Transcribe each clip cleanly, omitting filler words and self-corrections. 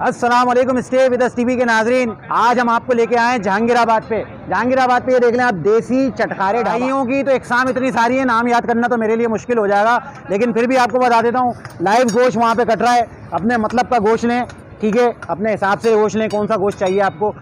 अस्सलाम वालेकुम stay with us TV के नाजरीन। आज हम आपको लेके आए हैं जहांगीराबाद पे। जहांगीराबाद पे ये देख लें आप, देसी चटखारे ढाइयों की तो इकसाम इतनी सारी है, नाम याद करना तो मेरे लिए मुश्किल हो जाएगा, लेकिन फिर भी आपको बता देता हूँ। लाइव गोश्त वहाँ पे कट रहा है, अपने मतलब का गोश्त लें, ठीक है, अपने हिसाब से गोश्त लें। कौन सा गोश्त चाहिए आपको,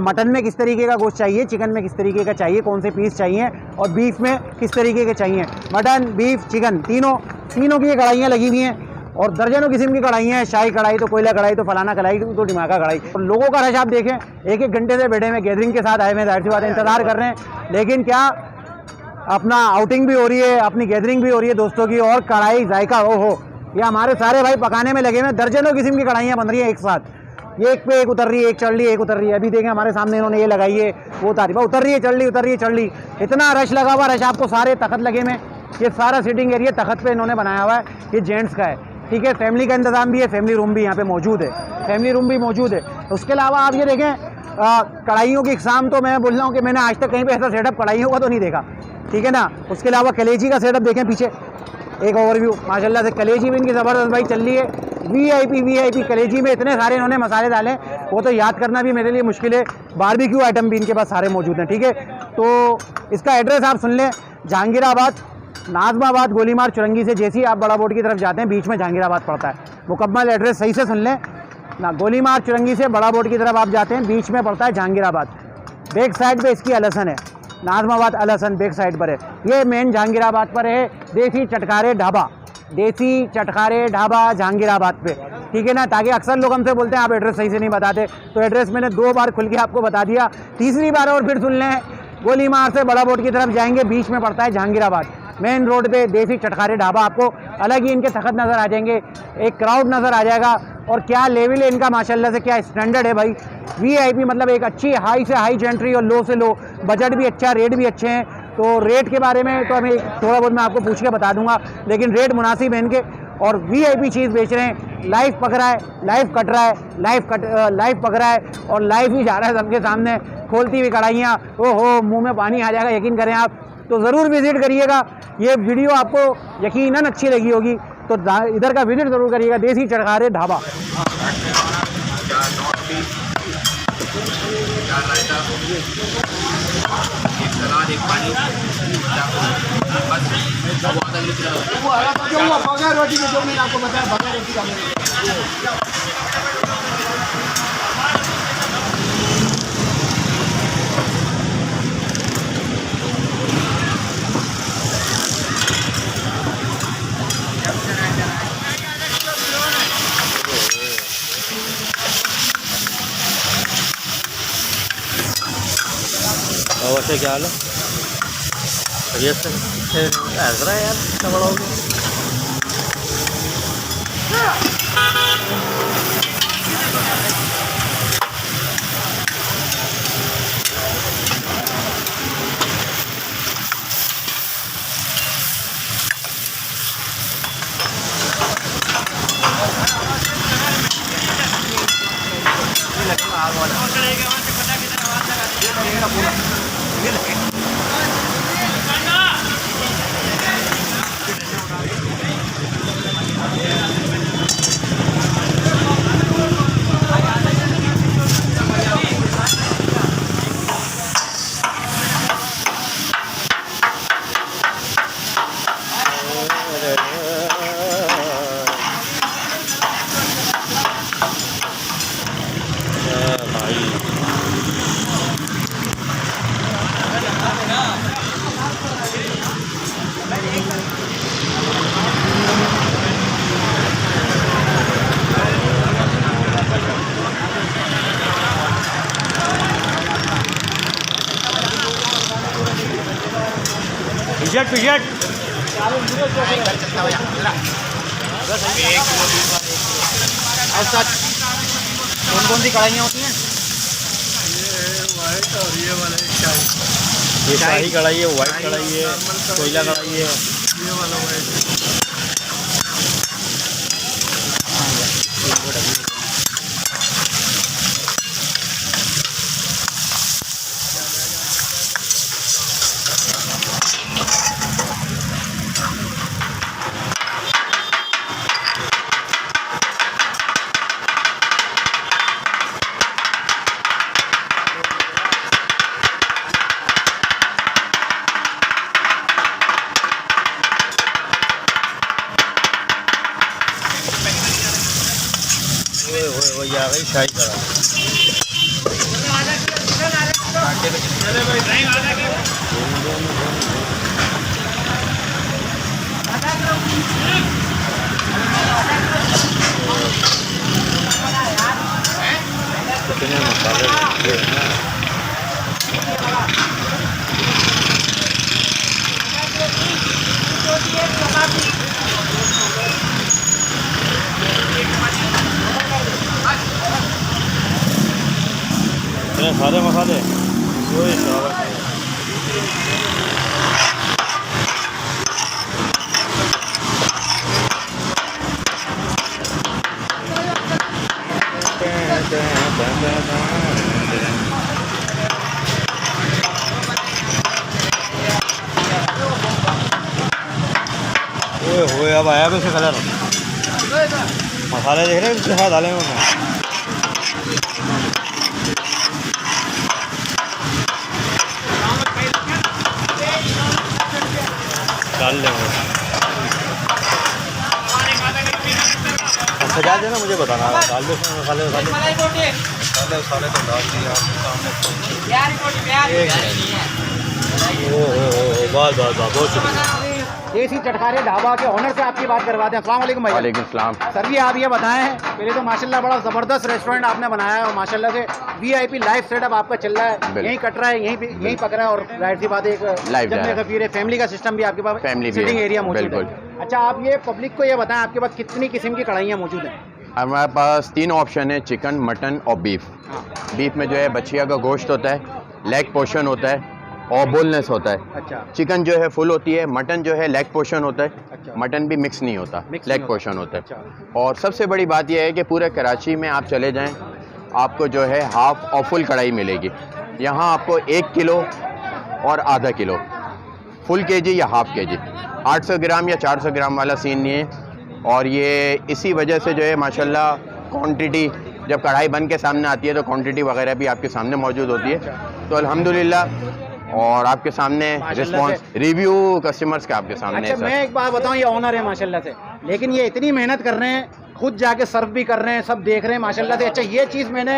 मटन में किस तरीके का गोश्त चाहिए, चिकन में किस तरीके का चाहिए, कौन से पीस चाहिए, और बीफ में किस तरीके के चाहिए। मटन, बीफ, चिकन, तीनों की ये कढ़ाइयाँ लगी हुई हैं, और दर्जनों किस्म की कढ़ाइयाँ हैं। शाही कढ़ाई तो कोयला कढ़ाई तो फलाना कढ़ाई तो दिमागा कढ़ाई। और लोगों का रश आप देखें, एक एक घंटे से बैठे में गैदरिंग के साथ आए हुए, जाहिर सी बात है इंतज़ार कर रहे हैं, लेकिन क्या अपना आउटिंग भी हो रही है, अपनी गैदरिंग भी हो रही है दोस्तों की, और कढ़ाई जायका हो। ये हमारे सारे भाई पकाने में लगे हुए, दर्जनों किस्म की कढ़ाइयाँ बन रही हैं एक साथ, ये एक पे एक उतर रही है, एक चढ़ रही है, एक उतर रही है। अभी देखें हमारे सामने इन्होंने ये लगाई है, वो उतारी, उतर रही है, चढ़ रही, उतर रही है, चढ़ रही। इतना रश लगा हुआ, रश आपको सारे तख्त लगे में, ये सारा सीटिंग एरिया तख्त पे इन्होंने बनाया हुआ है, ये जेंट्स का है, ठीक है। फैमिली का इंतजाम भी है, फैमिली रूम भी यहाँ पे मौजूद है, फैमिली रूम भी मौजूद है। उसके अलावा आप ये देखें, कढ़ाइयों की इकसाम तो मैं बोल रहा हूँ कि मैंने आज तक कहीं पे ऐसा सेटअप कढ़ाइयों का तो नहीं देखा, ठीक है ना। उसके अलावा कलेजी का सेटअप देखें पीछे, एक ओवरव्यू माशाल्लाह से। कलेजी भी इनकी ज़बरदस्त भाई चल रही है, वीआईपी कलेजी में इतने सारे इन्होंने मसाले डाले, वो तो याद करना भी मेरे लिए मुश्किल है। बारबेक्यू आइटम भी इनके पास सारे मौजूद हैं, ठीक है। तो इसका एड्रेस आप सुन लें, जहांगीराबाद, नाजमाबाद गोलीमार चुरंगी से जैसे ही आप बड़ा बोर्ड की तरफ जाते हैं, बीच में जहांगीराबाद पड़ता है। मुकम्मल एड्रेस सही से सुन लें ना, गोलीमार चुरंगी से बड़ा बोर्ड की तरफ आप जाते हैं, बीच में पड़ता है जहांगीराबाद। बैक साइड पे इसकी अलहसन है, नाजमाबाद अलहसन बैक साइड पर है। ये मेन जहांगीराबाद पर है, देसी चटखारे ढाबा, देसी चटखारे ढाबा जहांगीराबाद पे, ठीक है ना। ताकि अक्सर लोग हमसे बोलते हैं आप एड्रेस सही से नहीं बताते, तो एड्रेस मैंने 2 बार खुल के आपको बता दिया, तीसरी बार और फिर सुन लें। गोलीमार से बड़ा बोर्ड की तरफ जाएंगे, बीच में पड़ता है जहांगीराबाद, मेन रोड पे देसी चटखारे ढाबा। आपको अलग ही इनके तख्त नज़र आ जाएंगे, एक क्राउड नज़र आ जाएगा, और क्या लेवल है इनका माशाल्लाह से, क्या स्टैंडर्ड है भाई। वीआईपी मतलब एक अच्छी हाई से हाई एंट्री और लो से लो, बजट भी अच्छा, रेट भी अच्छे हैं। तो रेट के बारे में तो हमें थोड़ा बहुत मैं आपको पूछ के बता दूंगा, लेकिन रेट मुनासिब है इनके, और वीआईपी चीज़ बेच रहे हैं। लाइव पक रहा है, लाइव कट रहा है, लाइव पक रहा है, और लाइव ही जा रहा है सबके सामने, खोलती हुई कढ़ाइयाँ, ओहो मुँह में पानी आ जाएगा, यकीन करें आप। तो ज़रूर विज़िट करिएगा, ये वीडियो आपको यकीनन अच्छी लगी होगी, तो इधर का विज़िट ज़रूर करिएगा, देसी चटखारे ढाबा। रोटी जो मैंने आपको बताया, बगैर रोटी का वैसे क्या हाल है, बढ़िया से हंस रहा है यार, इतना बड़ा हो गया। पिजट और साथ कौन सी कढ़ाइयाँ होती हैं? ये वाइट और ये वाला शाही, ये शाही कढ़ाई है, वाइट कढ़ाई है, कोयला कढ़ाई है, ये वाला वाइट। ये आ गई शाही कढ़ाई। कितने मसाले हैं ना। इतने सारे मसाले कोई शराबत नहीं। ओए अब आया वैसे कलर। मसाले देख रहे हैं किसके साथ डाले हैं उन्होंने। डाल लेंगे। सजा देना, मुझे बताना। डाल दो उसमें मसाले मसाले तो डाल दिए बहुत शुक्रिया। देसी चटखारे ढाबा के ऑनर से आपकी बात करवाते हैं। अस्सलाम वालेकुम भाई। वालेकुम सलाम। सर जी आप ये बताएं, पहले तो माशाल्लाह बड़ा ज़बरदस्त रेस्टोरेंट आपने बनाया है और माशाल्लाह से वीआईपी लाइफ सेटअप आपका चल रहा है, यहीं कट रहा है, यहीं पक रहा है और जाहिर सी बात है एक जमने का फिर है, फैमिली का सिस्टम भी आपके पास, फैमिली सिटिंग एरिया मौजूद है। बिल्कुल। अच्छा आप ये पब्लिक को ये बताएं आपके पास कितनी किस्म की कढ़ाइयाँ मौजूद हैं? हमारे पास 3 ऑप्शन है, चिकन, मटन और बीफ। बीफ में जो है बछिया का गोश्त होता है, लेग पोर्शन होता है और बोनलेस होता है। अच्छा। चिकन जो है फुल होती है, मटन जो है लेग पोर्शन होता है। अच्छा। मटन भी मिक्स नहीं होता, लेग पोर्शन होता है। अच्छा। और सबसे बड़ी बात यह है कि पूरे कराची में आप चले जाएं, आपको जो है हाफ और फुल कढ़ाई मिलेगी। यहाँ आपको 1 किलो और आधा किलो, फुल केजी या हाफ केजी, 800 ग्राम या 400 ग्राम वाला सीन नहीं है। और ये इसी वजह से जो है माशाल्लाह क्वांटिटी, जब कढ़ाई बन के सामने आती है तो क्वांटिटी वगैरह भी आपके सामने मौजूद होती है। तो अल्हम्दुलिल्लाह, और आपके सामने रिस्पांस, रिव्यू कस्टमर्स का आपके सामने। अच्छा मैं एक बात बताऊं, ये ऑनर है माशाल्लाह से, लेकिन ये इतनी मेहनत कर रहे हैं, खुद जाके सर्व भी कर रहे हैं, सब देख रहे हैं माशाल्लाह से। अच्छा ये चीज़ मैंने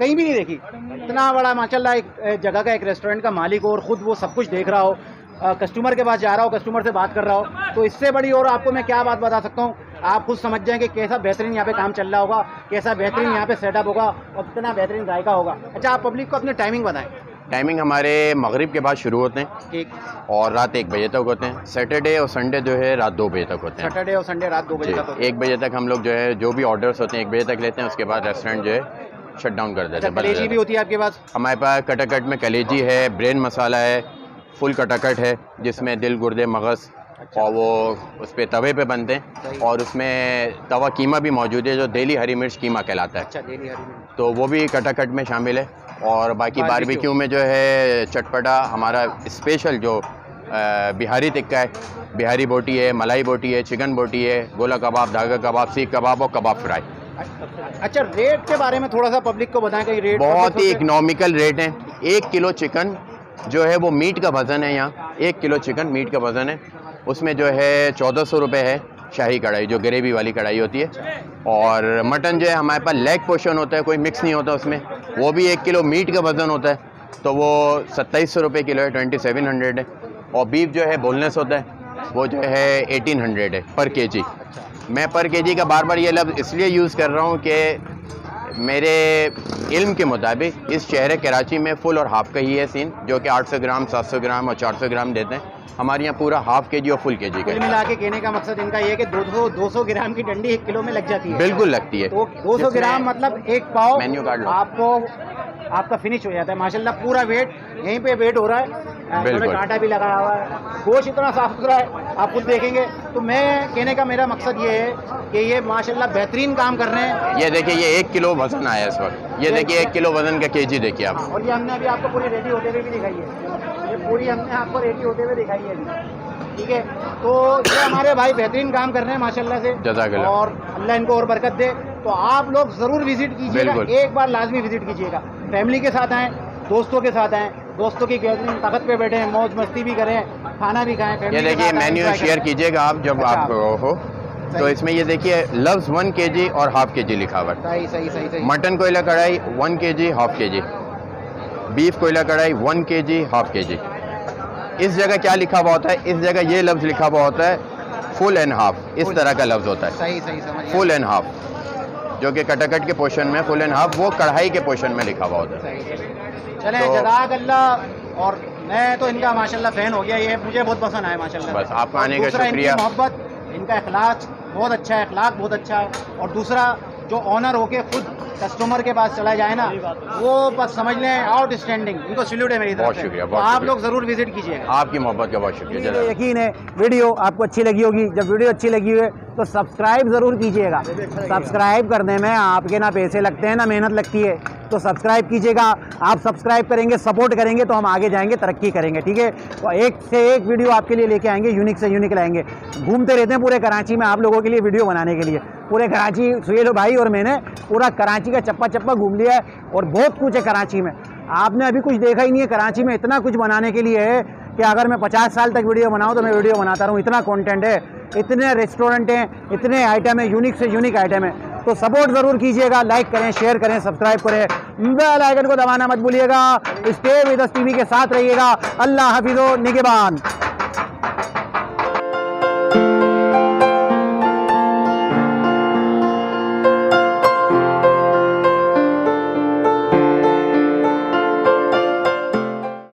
कहीं भी नहीं देखी, इतना बड़ा माशाल्लाह एक जगह का, एक रेस्टोरेंट का मालिक हो और ख़ुद वो सब कुछ देख रहा हो, कस्टमर के पास जा रहा हो, कस्टमर से बात कर रहा हो, तो इससे बड़ी और आपको मैं क्या बात बता सकता हूँ। आप खुद समझ जाएं कि कैसा बेहतरीन यहाँ पे काम चल रहा होगा, कैसा बेहतरीन यहाँ पे सेटअप होगा और कितना बेहतरीन जायका होगा। अच्छा आप पब्लिक को अपने टाइमिंग बताएं। टाइमिंग हमारे मगरिब के बाद शुरू होते हैं ठीक। और रात 1 बजे तक होते हैं। सैटरडे और संडे जो है रात 2 बजे तक होते हैं। सैटरडे और संडे रात 2 बजे तक होते हैं। 1 बजे तक हम लोग जो है जो भी ऑर्डर्स होते हैं 1 बजे तक लेते हैं, उसके बाद रेस्टोरेंट जो है शट डाउन कर देते हैं। कलेजी भी होती है आपके पास? हमारे पास कटाकट में कलेजी है, ब्रेन मसाला है, फुल कटाकट है जिसमें दिल, गुर्दे, मगज़, और वो उस पर तवे पे बनते हैं। और उसमें तवा कीमा भी मौजूद है जो देली हरी मिर्च कीमा कहलाता है। अच्छा, देली हरी मिर्च, तो वो भी कटाकट में शामिल है। और बाकी बारबेक्यू में जो है चटपटा हमारा स्पेशल जो बिहारी टिक्का है, बिहारी बोटी है, मलाई बोटी है, चिकन बोटी है, गोला कबाब, धागा कबाब, सीख कबाब और कबाब फ्राई। अच्छा रेट के बारे में थोड़ा सा पब्लिक को बताएं कि रेट बहुत ही इकोनॉमिकल रेट है। 1 किलो चिकन जो है वो मीट का वज़न है, यहाँ 1 किलो चिकन मीट का वज़न है, उसमें जो है 1400 रुपये है शाही कढ़ाई, जो ग्रेवी वाली कढ़ाई होती है। और मटन जो है हमारे पास लेग पोर्शन होता है, कोई मिक्स नहीं होता उसमें, वो भी 1 किलो मीट का वज़न होता है, तो वो 2700 रुपये किलो है, 2700 है। और बीफ जो है बोनलेस होता है, वो जो है 1800 है पर केजी। मैं पर केजी का बार बार ये लफ्ज़ इसलिए यूज़ कर रहा हूँ कि मेरे इल्म के मुताबिक इस शहर कराची में फुल और हाफ़ का ही है सीन, जो कि 800 ग्राम, 700 ग्राम और 400 ग्राम देते हैं। हमारे यहाँ पूरा हाफ़ केजी और फुल केजी का। कुल मिला के कहने का मकसद इनका ये है कि 200 ग्राम की डंडी 1 किलो में लग जाती है। बिल्कुल लगती है। तो 200 ग्राम मतलब एक पाव मेन्यू कार्ड लो, आपको आपका फिनिश हो जाता है। माशाल्लाह पूरा वेट यहीं पे वेट हो रहा है, थोड़ा कांटा भी लगा हुआ है, गोश्त इतना साफ सुथरा है, आप खुद देखेंगे। तो मैं कहने का मेरा मकसद ये है कि ये माशाल्लाह बेहतरीन काम कर रहे हैं। ये देखिए ये 1 किलो वजन आया इस वक्त, ये देखिए 1 किलो वजन का केजी देखिए आप। और ये हमने अभी आपको पूरी रेडी होते हुए भी दिखाई है, ये पूरी हमने आपको रेडी होते हुए दिखाई है अभी, ठीक है। तो ये हमारे भाई बेहतरीन काम कर रहे हैं माशाल्लाह से, जज़ाकल्लाह। और अल्लाह इनको और बरकत दे। तो आप लोग ज़रूर विजिट कीजिएगा, एक बार लाजमी विजिट कीजिएगा, फैमिली के साथ आएँ, दोस्तों के साथ आएँ, दोस्तों की गैदरिंग तख्त पे बैठे, मौज मस्ती भी करें, खाना भी खाएं। ये देखिए मेन्यू शेयर कीजिएगा आप जब आप हो, तो इसमें ये देखिए लफ्ज़ 1 kg और हाफ kg लिखा हुआ है। सही सही सही सही। मटन कोयला कढ़ाई 1 kg हाफ kg, बीफ कोयला कढ़ाई 1 kg हाफ kg। इस जगह क्या लिखा हुआ होता है, इस जगह ये लफ्ज़ लिखा हुआ होता है फुल एंड हाफ, इस तरह का लफ्ज़ होता है सही सही समझ गया। फुल एंड हाफ, जो कि कटाकट के पोर्शन में फुल एंड हाफ वो कढ़ाई के पोर्शन में लिखा हुआ होता है। सही चले तो- जज़ाकल्लाह। और मैं तो इनका माशाल्लाह फ़ैन हो गया, ये मुझे बहुत पसंद आया माशाल्लाह। बस आपका आने का दूसरा शुक्रिया। इनकी मोहब्बत, इनका अखलाक बहुत अच्छा है, अखलाक बहुत अच्छा है। और दूसरा जो ऑनर होके खुद कस्टमर के पास चला जाए ना, वो बस समझ लें आउटस्टैंडिंग। इनको सैल्यूट है मेरी तरफ बहुत से। शुक्रिया, तो बहुत आप शुक्रिया। लोग ज़रूर विजिट कीजिएगा। आपकी मोहब्बत का बहुत शुक्रिया। मुझे यकीन है वीडियो आपको अच्छी लगी होगी। जब वीडियो अच्छी लगी हुई है तो सब्सक्राइब ज़रूर कीजिएगा। सब्सक्राइब करने में आपके ना पैसे लगते हैं ना मेहनत लगती है, तो सब्सक्राइब कीजिएगा। आप सब्सक्राइब करेंगे, सपोर्ट करेंगे तो हम आगे जाएंगे, तरक्की करेंगे, ठीक है। तो एक से एक वीडियो आपके लिए लेके आएंगे, यूनिक से यूनिक लाएंगे। घूमते रहते हैं पूरे कराची में आप लोगों के लिए वीडियो बनाने के लिए। पूरे कराची सुहेल भाई और मैंने पूरा कराची का चप्पा चप्पा घूम लिया है और बहुत कुछ है कराची में। आपने अभी कुछ देखा ही नहीं है। कराची में इतना कुछ बनाने के लिए है कि अगर मैं 50 साल तक वीडियो बनाऊं तो मैं वीडियो बनाता रहूं, इतना कंटेंट है, इतने रेस्टोरेंट हैं, इतने आइटम है, यूनिक से यूनिक आइटम है। तो सपोर्ट ज़रूर कीजिएगा, लाइक करें, शेयर करें, सब्सक्राइब करें, बेल आइकन को दबाना मत भूलिएगा। स्टे विद अस टीवी के साथ रहिएगा। अल्लाह हाफिज़, निगहबान।